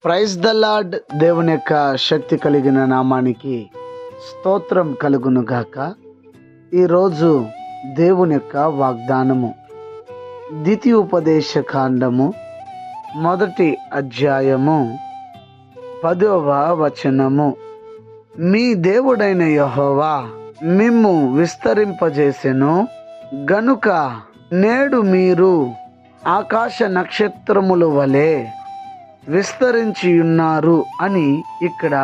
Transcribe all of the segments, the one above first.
Praise the lord. దేవుని యొక్క శక్తి కలిగిన నామానికి స్తోత్రం కలుగును గాక. ఈరోజు దేవుని యొక్క వాగ్దానము ద్వితీయోపదేశ కాండము 1వ అధ్యాయము 10వ వచనము. మీ దేవుడైన యెహోవా మిమ్ము విస్తరింపజేసెను గనుక నేడు మీరు ఆకాశ నక్షత్రముల వలె విస్తరించి ఉన్నారు అని ఇక్కడ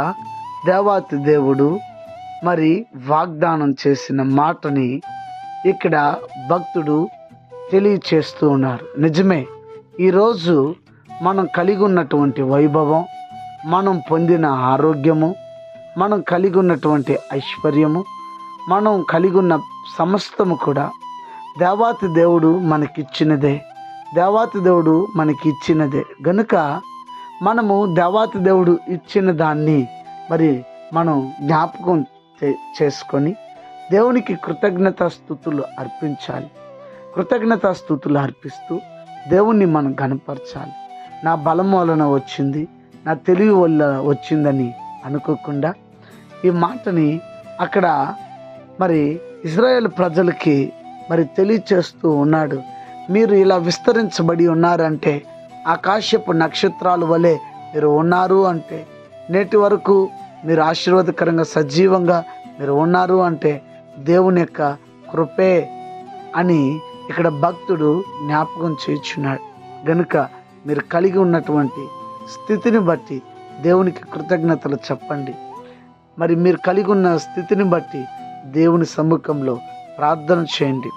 దేవాతి దేవుడు మరి వాగ్దానం చేసిన మాటని ఇక్కడ భక్తుడు తెలియచేస్తూ ఉన్నారు. నిజమే, ఈరోజు మనం కలిగి ఉన్నటువంటి వైభవం, మనం పొందిన ఆరోగ్యము, మనం కలిగి ఉన్నటువంటి ఐశ్వర్యము, మనం కలిగి ఉన్న సమస్తము కూడా దేవాతి దేవుడు మనకిచ్చినదే. దేవాతి దేవుడు మనకిచ్చినదే గనుక మనము దేవాతి దేవుడు ఇచ్చిన దాన్ని మరి మనం జ్ఞాపకం చేసుకొని దేవునికి కృతజ్ఞతాస్తుతులు అర్పించాలి. కృతజ్ఞతాస్తుతులు అర్పిస్తూ దేవుణ్ణి మనం గణపరచాలి. నా బలం వలన వచ్చింది, నా తెలివి వల్ల వచ్చిందని అనుకోకుండా ఈ మాటని అక్కడ మరి ఇజ్రాయేల్ ప్రజలకి మరి తెలియచేస్తూ ఉన్నాడు. మీరు ఇలా విస్తరించబడి ఉన్నారంటే, ఆకాశపు నక్షత్రాల వలె మీరు ఉన్నారు అంటే, నేటి వరకు మీరు ఆశీర్వాదకరంగా సజీవంగా మీరు ఉన్నారు అంటే దేవుని యొక్క కృపే అని ఇక్కడ భక్తుడు జ్ఞాపకం చేయుచున్నాడు. గనుక మీరు కలిగి ఉన్నటువంటి స్థితిని బట్టి దేవునికి కృతజ్ఞతలు చెప్పండి. మరి మీరు కలిగి ఉన్న స్థితిని బట్టి దేవుని సమ్ముఖంలో ప్రార్థన చేయండి.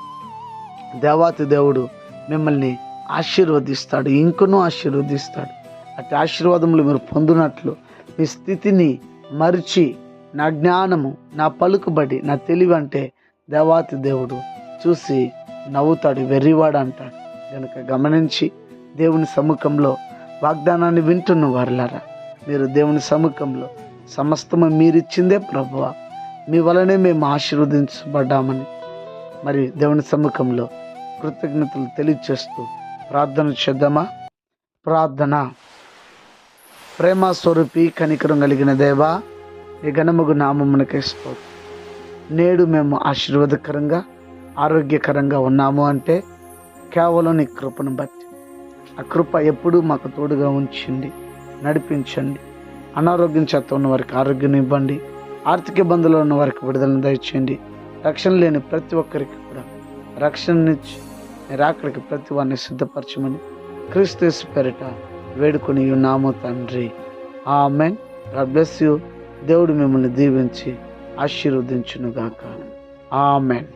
దేవాతి దేవుడు మిమ్మల్ని ఆశీర్వదిస్తాడు, ఇంకనూ ఆశీర్వదిస్తాడు. అటు ఆశీర్వాదములు మీరు పొందినట్లు మీ స్థితిని మరిచి నా జ్ఞానము, నా పలుకుబడి, నా తెలివి అంటే దేవాతి దేవుడు చూసి నవ్వుతాడు, వెర్రివాడు అంటాడు. కనుక గమనించి దేవుని సముఖంలో వాగ్దానాన్ని వింటున్న వారులారా, మీరు దేవుని సముఖంలో సమస్తము మీరిచ్చిందే ప్రభువా, మీ వలనే మేము ఆశీర్వదించబడ్డామని మరి దేవుని సముఖంలో కృతజ్ఞతలు తెలియచేస్తూ ప్రార్థన చేద్దామా? ప్రార్థన. ప్రేమ స్వరూపి కనికరం కలిగిన దేవా, నీ ఘనముగు నామమునకే స్తోత్రం. నేడు మేము ఆశీర్వాదకరంగా ఆరోగ్యకరంగా ఉన్నాము అంటే కేవలం నీ కృపను బట్టి. ఆ కృప ఎప్పుడూ మాకు తోడుగా ఉంచండి, నడిపించండి. అనారోగ్యం చేత ఉన్న వారికి ఆరోగ్యం ఇవ్వండి. ఆర్థిక ఇబ్బందులు ఉన్న వారికి విడుదలను దయచేయండి. రక్షణ లేని ప్రతి ఒక్కరికి కూడా రక్షణనిచ్చి రాకడికి ప్రతి వారిని సిద్ధపరచమని క్రీస్తు యేసు పేరిట వేడుకొని ఉన్నాము తండ్రి. ఆమేన్. God bless you. దేవుడు మిమ్మల్ని దీవించి ఆశీర్వదించును గాక. ఆమేన్.